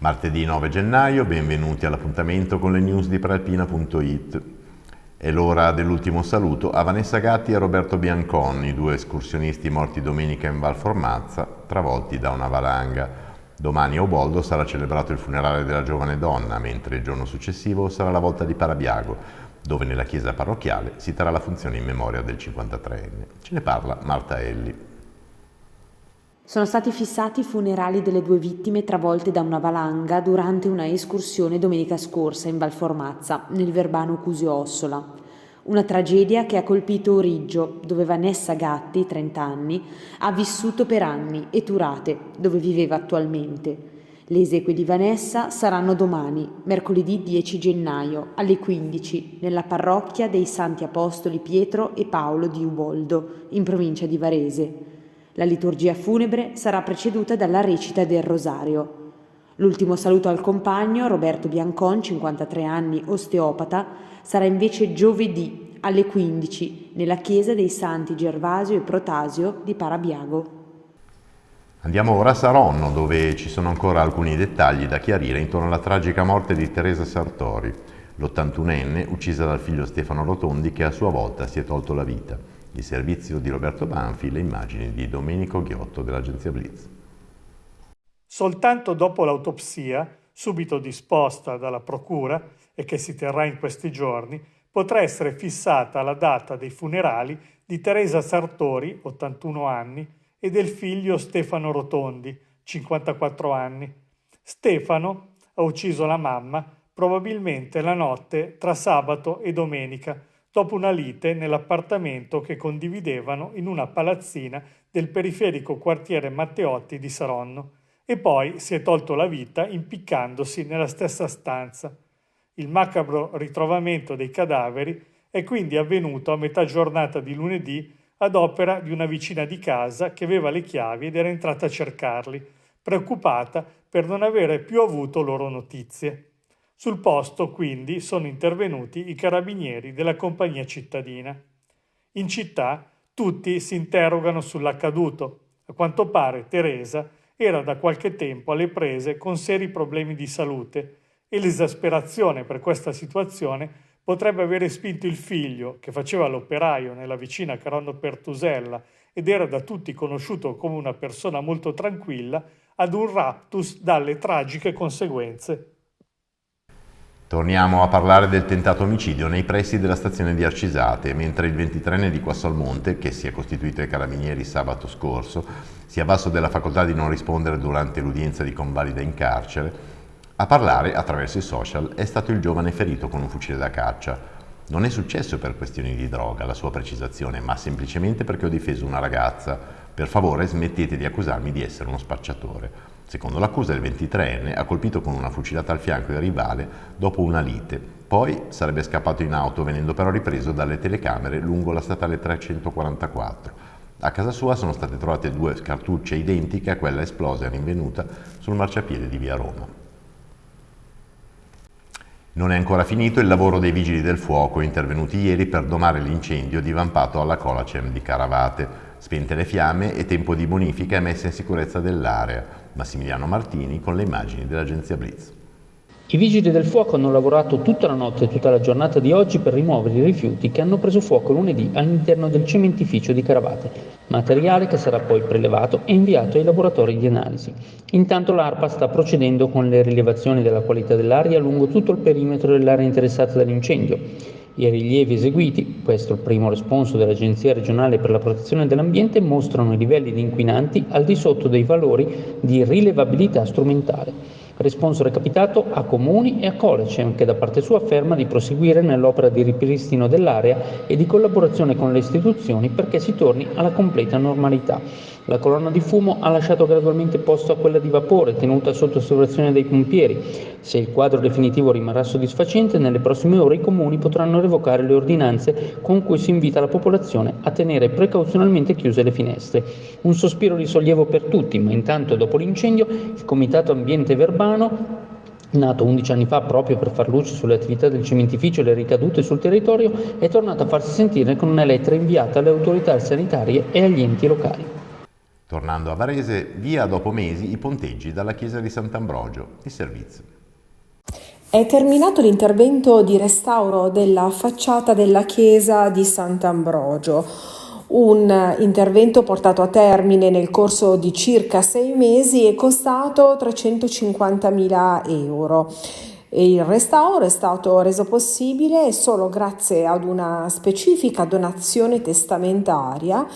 Martedì 9 gennaio, benvenuti all'appuntamento con le news di prealpina.it. È l'ora dell'ultimo saluto a Vanessa Gatti e Roberto Bianconi, due escursionisti morti domenica in Val Formazza, travolti da una valanga. Domani a Uboldo sarà celebrato il funerale della giovane donna, mentre il giorno successivo sarà la volta di Parabiago, dove nella chiesa parrocchiale si terrà la funzione in memoria del 53enne. Ce ne parla Marta Elli. Sono stati fissati i funerali delle due vittime travolte da una valanga durante una escursione domenica scorsa in Val Formazza, nel Verbano Cusio-Ossola. Una tragedia che ha colpito Origgio, dove Vanessa Gatti, 30 anni, ha vissuto per anni, e Turate, dove viveva attualmente. Le esequie di Vanessa saranno domani, mercoledì 10 gennaio, alle 15, nella parrocchia dei Santi Apostoli Pietro e Paolo di Uboldo, in provincia di Varese. La liturgia funebre sarà preceduta dalla recita del rosario. L'ultimo saluto al compagno, Roberto Biancon, 53 anni, osteopata, sarà invece giovedì alle 15 nella chiesa dei Santi Gervasio e Protasio di Parabiago. Andiamo ora a Saronno, dove ci sono ancora alcuni dettagli da chiarire intorno alla tragica morte di Teresa Sartori, l'81enne uccisa dal figlio Stefano Rotondi, che a sua volta si è tolto la vita. Il servizio di Roberto Banfi, le immagini di Domenico Ghiotto dell'agenzia Blitz. Soltanto dopo l'autopsia, subito disposta dalla procura e che si terrà in questi giorni, potrà essere fissata la data dei funerali di Teresa Sartori, 81 anni, e del figlio Stefano Rotondi, 54 anni. Stefano ha ucciso la mamma probabilmente la notte tra sabato e domenica, dopo una lite nell'appartamento che condividevano in una palazzina del periferico quartiere Matteotti di Saronno, e poi si è tolto la vita impiccandosi nella stessa stanza. Il macabro ritrovamento dei cadaveri è quindi avvenuto a metà giornata di lunedì ad opera di una vicina di casa che aveva le chiavi ed era entrata a cercarli, preoccupata per non avere più avuto loro notizie. Sul posto, quindi, sono intervenuti i carabinieri della compagnia cittadina. In città tutti si interrogano sull'accaduto. A quanto pare Teresa era da qualche tempo alle prese con seri problemi di salute e l'esasperazione per questa situazione potrebbe avere spinto il figlio, che faceva l'operaio nella vicina Caronno Pertusella ed era da tutti conosciuto come una persona molto tranquilla, ad un raptus dalle tragiche conseguenze. Torniamo a parlare del tentato omicidio nei pressi della stazione di Arcisate, mentre il 23enne di Quassalmonte, che si è costituito ai carabinieri sabato scorso, si è avvalso della facoltà di non rispondere durante l'udienza di convalida in carcere. A parlare, attraverso i social, è stato il giovane ferito con un fucile da caccia. Non è successo per questioni di droga, la sua precisazione, ma semplicemente perché ho difeso una ragazza. Per favore, smettete di accusarmi di essere uno spacciatore. Secondo l'accusa, il 23enne ha colpito con una fucilata al fianco il rivale dopo una lite. Poi sarebbe scappato in auto, venendo però ripreso dalle telecamere lungo la statale 344. A casa sua sono state trovate 2 cartucce identiche a quella esplosa e rinvenuta sul marciapiede di via Roma. Non è ancora finito il lavoro dei vigili del fuoco intervenuti ieri per domare l'incendio divampato alla Colacem di Caravate. Spente le fiamme e tempo di bonifica e messa in sicurezza dell'area. Massimiliano Martini con le immagini dell'agenzia Blitz. I vigili del fuoco hanno lavorato tutta la notte e tutta la giornata di oggi per rimuovere i rifiuti che hanno preso fuoco lunedì all'interno del cementificio di Caravate, materiale che sarà poi prelevato e inviato ai laboratori di analisi. Intanto l'ARPA sta procedendo con le rilevazioni della qualità dell'aria lungo tutto il perimetro dell'area interessata dall'incendio. I rilievi eseguiti, questo il primo responso dell'Agenzia regionale per la protezione dell'ambiente, mostrano i livelli di inquinanti al di sotto dei valori di rilevabilità strumentale. Responso recapitato a Comuni e a Colecem, che da parte sua afferma di proseguire nell'opera di ripristino dell'area e di collaborazione con le istituzioni perché si torni alla completa normalità. La colonna di fumo ha lasciato gradualmente posto a quella di vapore, tenuta sotto osservazione dei pompieri. Se il quadro definitivo rimarrà soddisfacente, nelle prossime ore i comuni potranno revocare le ordinanze con cui si invita la popolazione a tenere precauzionalmente chiuse le finestre. Un sospiro di sollievo per tutti, ma intanto dopo l'incendio il Comitato Ambiente Verbano, nato 11 anni fa proprio per far luce sulle attività del cementificio e le ricadute sul territorio, è tornato a farsi sentire con una lettera inviata alle autorità sanitarie e agli enti locali. Tornando a Varese, via dopo mesi i ponteggi dalla chiesa di Sant'Ambrogio. Il servizio. È terminato l'intervento di restauro della facciata della chiesa di Sant'Ambrogio, un intervento portato a termine nel corso di circa 6 mesi e costato 350.000 euro. Il restauro è stato reso possibile solo grazie ad una specifica donazione testamentaria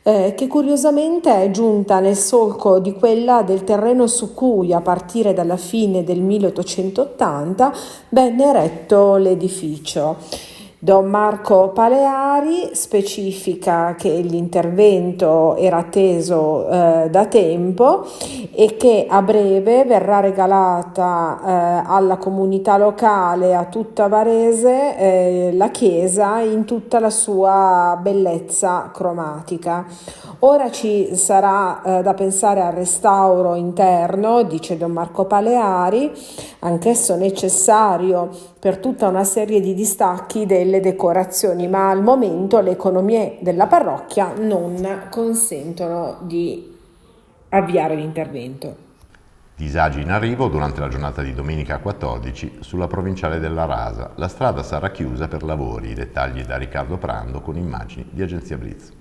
che curiosamente è giunta nel solco di quella del terreno su cui, a partire dalla fine del 1880, venne eretto l'edificio. Don Marco Paleari specifica che l'intervento era atteso da tempo e che a breve verrà regalata alla comunità locale, a tutta Varese, la chiesa in tutta la sua bellezza cromatica. Ora ci sarà da pensare al restauro interno, dice Don Marco Paleari, anch'esso necessario per tutta una serie di distacchi delle decorazioni, ma al momento le economie della parrocchia non consentono di avviare l'intervento. Disagi in arrivo durante la giornata di domenica 14 sulla provinciale della Rasa. La strada sarà chiusa per lavori. I dettagli da Riccardo Prando con immagini di Agenzia Blitz.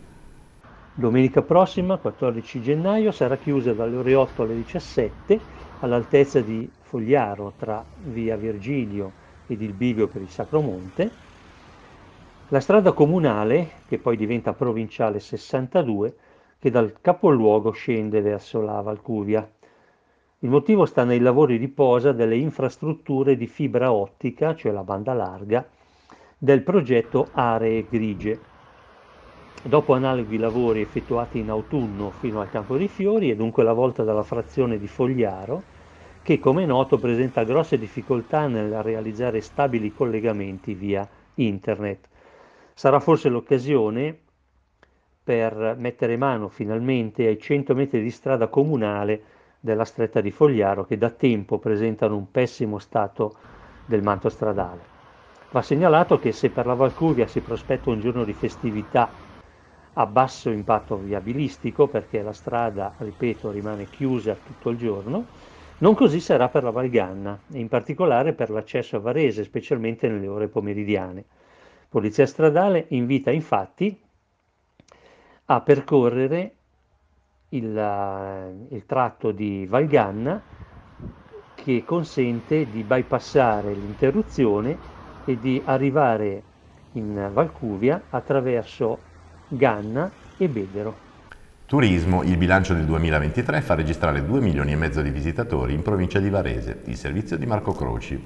Domenica prossima, 14 gennaio, sarà chiusa dalle ore 8 alle 17 all'altezza di Fogliaro tra via Virgilio ed il bivio per il Sacro Monte, la strada comunale, che poi diventa provinciale 62, che dal capoluogo scende verso la Valcuvia. Il motivo sta nei lavori di posa delle infrastrutture di fibra ottica, cioè la banda larga, del progetto Aree Grigie. Dopo analoghi lavori effettuati in autunno fino al Campo dei Fiori e dunque la volta dalla frazione di Fogliaro, che come è noto presenta grosse difficoltà nel realizzare stabili collegamenti via internet. Sarà forse l'occasione per mettere mano finalmente ai 100 metri di strada comunale della stretta di Fogliaro che da tempo presentano un pessimo stato del manto stradale. Va segnalato che se per la Valcuvia si prospetta un giorno di festività a basso impatto viabilistico, perché la strada, ripeto, rimane chiusa tutto il giorno, non così sarà per la Valganna, e in particolare per l'accesso a Varese, specialmente nelle ore pomeridiane. Polizia Stradale invita infatti a percorrere il tratto di Valganna che consente di bypassare l'interruzione e di arrivare in Valcuvia attraverso Ganna e Bedero. Turismo, il bilancio del 2023 fa registrare 2,5 milioni di visitatori in provincia di Varese. Il servizio di Marco Croci.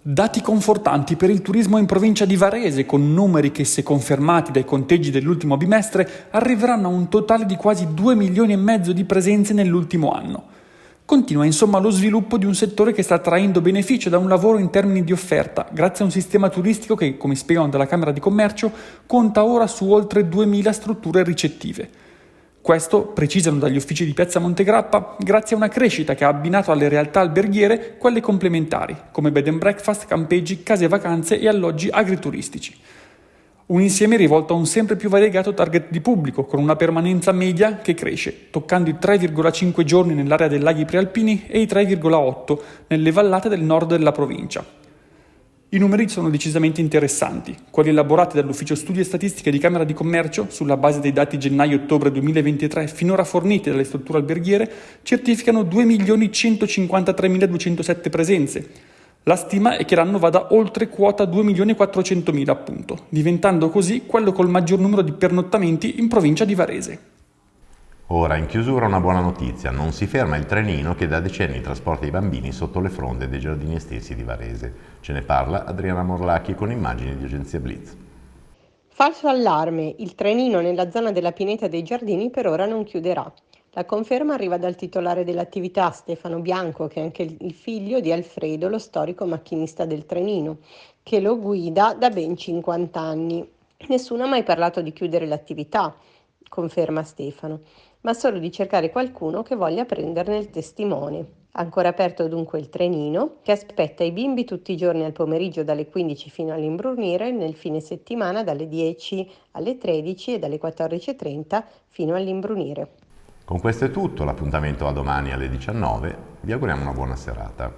Dati confortanti per il turismo in provincia di Varese, con numeri che, se confermati dai conteggi dell'ultimo bimestre, arriveranno a un totale di quasi 2,5 milioni di presenze nell'ultimo anno. Continua insomma lo sviluppo di un settore che sta traendo beneficio da un lavoro in termini di offerta, grazie a un sistema turistico che, come spiegano dalla Camera di Commercio, conta ora su oltre 2.000 strutture ricettive. Questo, precisano dagli uffici di Piazza Montegrappa, grazie a una crescita che ha abbinato alle realtà alberghiere quelle complementari, come bed and breakfast, campeggi, case vacanze e alloggi agrituristici. Un insieme rivolto a un sempre più variegato target di pubblico, con una permanenza media che cresce, toccando i 3,5 giorni nell'area dei laghi prealpini e i 3,8 nelle vallate del nord della provincia. I numeri sono decisamente interessanti, quelli elaborati dall'Ufficio Studi e Statistiche di Camera di Commercio, sulla base dei dati gennaio-ottobre 2023 finora forniti dalle strutture alberghiere, certificano 2.153.207 presenze. La stima è che l'anno vada oltre quota 2.400.000 appunto, diventando così quello col maggior numero di pernottamenti in provincia di Varese. Ora in chiusura una buona notizia, non si ferma il trenino che da decenni trasporta i bambini sotto le fronde dei giardini estesi di Varese. Ce ne parla Adriana Morlacchi con immagini di Agenzia Blitz. Falso allarme, il trenino nella zona della Pineta dei Giardini per ora non chiuderà. La conferma arriva dal titolare dell'attività, Stefano Bianco, che è anche il figlio di Alfredo, lo storico macchinista del trenino, che lo guida da ben 50 anni. Nessuno ha mai parlato di chiudere l'attività, conferma Stefano, ma solo di cercare qualcuno che voglia prenderne il testimone. Ancora aperto dunque il trenino, che aspetta i bimbi tutti i giorni al pomeriggio dalle 15 fino all'imbrunire e nel fine settimana dalle 10 alle 13 e dalle 14:30 fino all'imbrunire. Con questo è tutto, l'appuntamento a domani alle 19, vi auguriamo una buona serata.